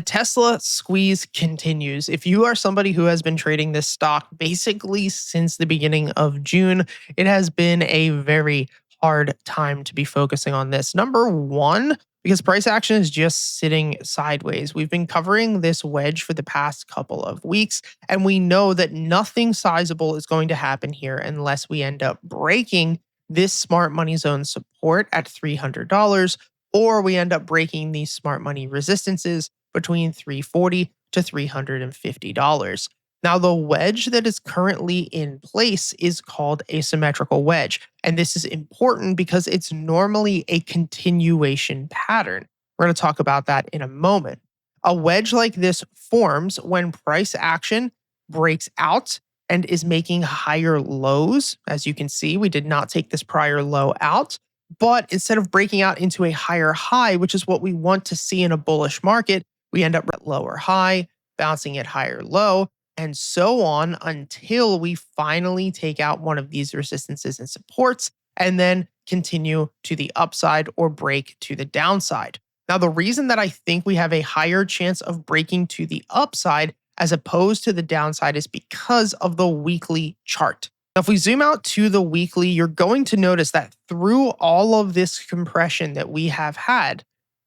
The Tesla squeeze continues. If you are somebody who has been trading this stock basically since the beginning of June, it has been a very hard time to be focusing on this. Number one, because price action is just sitting sideways. We've been covering this wedge for the past couple of weeks, and we know that nothing sizable is going to happen here unless we end up breaking this smart money zone support at $300, or we end up breaking these smart money resistances between $340 to $350. Now, the wedge that is currently in place is called a symmetrical wedge. And this is important because it's normally a continuation pattern. We're going to talk about that in a moment. A wedge like this forms when price action breaks out and is making higher lows. As you can see, we did not take this prior low out. But instead of breaking out into a higher high, which is what we want to see in a bullish market, we end up at lower high, bouncing at higher low, and so on until we finally take out one of these resistances and supports and then continue to the upside or break to the downside. Now, the reason that I think we have a higher chance of breaking to the upside as opposed to the downside is because of the weekly chart. Now, if we zoom out to the weekly, you're going to notice that through all of this compression that we have had,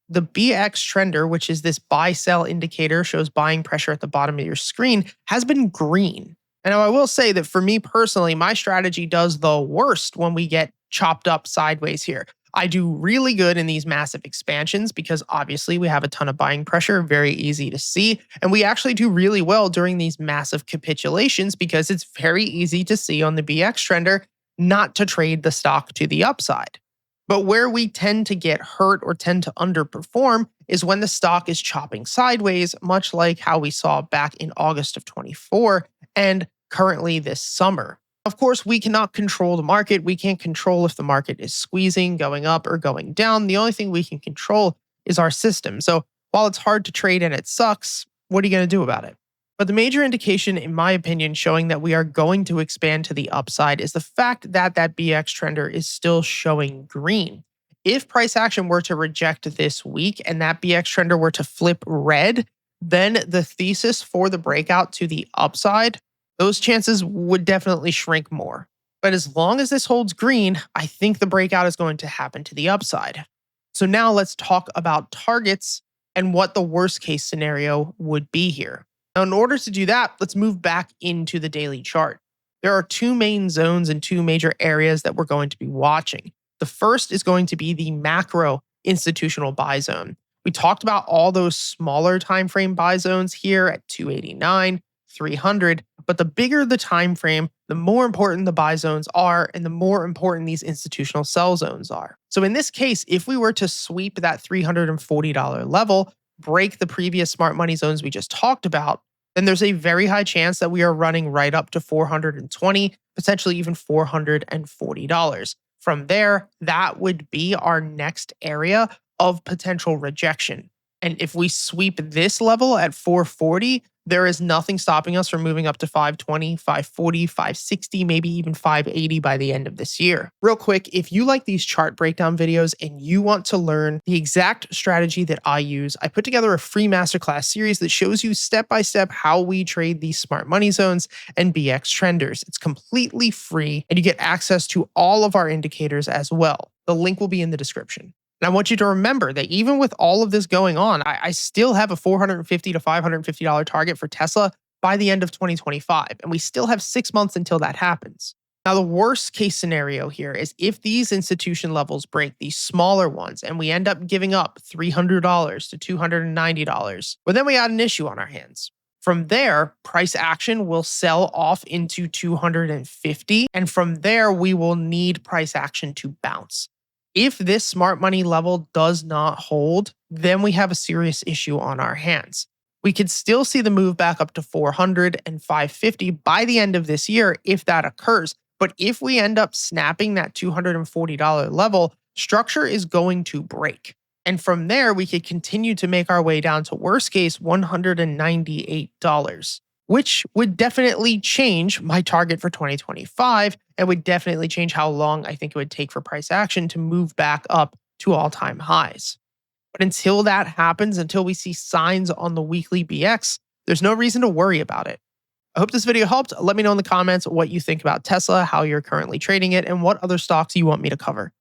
the BX trender, which is this buy-sell indicator, shows buying pressure at the bottom of your screen, has been green. And now I will say that for me personally, my strategy does the worst when we get chopped up sideways here. I do really good in these massive expansions because obviously we have a ton of buying pressure, very easy to see. And we actually do really well during these massive capitulations because it's very easy to see on the BX trender not to trade the stock to the upside. But where we tend to get hurt or tend to underperform is when the stock is chopping sideways, much like how we saw back in August of 24 and currently this summer. Of course, we cannot control the market. We can't control if the market is squeezing, going up or going down. The only thing we can control is our system. So while it's hard to trade and it sucks, what are you going to do about it? But the major indication, in my opinion, showing that we are going to expand to the upside is the fact that that BX trender is still showing green. If price action were to reject this week and that BX trender were to flip red, then the thesis for the breakout to the upside, those chances would definitely shrink more. But as long as this holds green, I think the breakout is going to happen to the upside. So now let's talk about targets and what the worst case scenario would be here. Now, in order to do that, let's move back into the daily chart. There are two main zones and two major areas that we're going to be watching. The first is going to be the macro institutional buy zone. We talked about all those smaller time frame buy zones here at 289, 300, but the bigger the time frame, the more important the buy zones are and the more important these institutional sell zones are. So in this case, if we were to sweep that $340 level, break the previous smart money zones we just talked about, then there's a very high chance that we are running right up to $420, potentially even $440. From there, that would be our next area of potential rejection. And if we sweep this level at 440, there is nothing stopping us from moving up to 520, 540, 560, maybe even 580 by the end of this year. Real quick, if you like these chart breakdown videos and you want to learn the exact strategy that I use, I put together a free masterclass series that shows you step-by-step how we trade these smart money zones and BX trenders. It's completely free and you get access to all of our indicators as well. The link will be in the description. And I want you to remember that even with all of this going on, I still have a $450 to $550 target for Tesla by the end of 2025. And we still have 6 months until that happens. Now, the worst case scenario here is if these institution levels break, these smaller ones, and we end up giving up $300 to $290, well, then we got an issue on our hands. From there, price action will sell off into 250. And from there, we will need price action to bounce. If this smart money level does not hold, then we have a serious issue on our hands. We could still see the move back up to 400 and 550 by the end of this year if that occurs. But if we end up snapping that $240 level, structure is going to break. And from there, we could continue to make our way down to worst case $198, which would definitely change my target for 2025 and would definitely change how long I think it would take for price action to move back up to all-time highs. But until that happens, until we see signs on the weekly BX, there's no reason to worry about it. I hope this video helped. Let me know in the comments what you think about Tesla, how you're currently trading it, and what other stocks you want me to cover.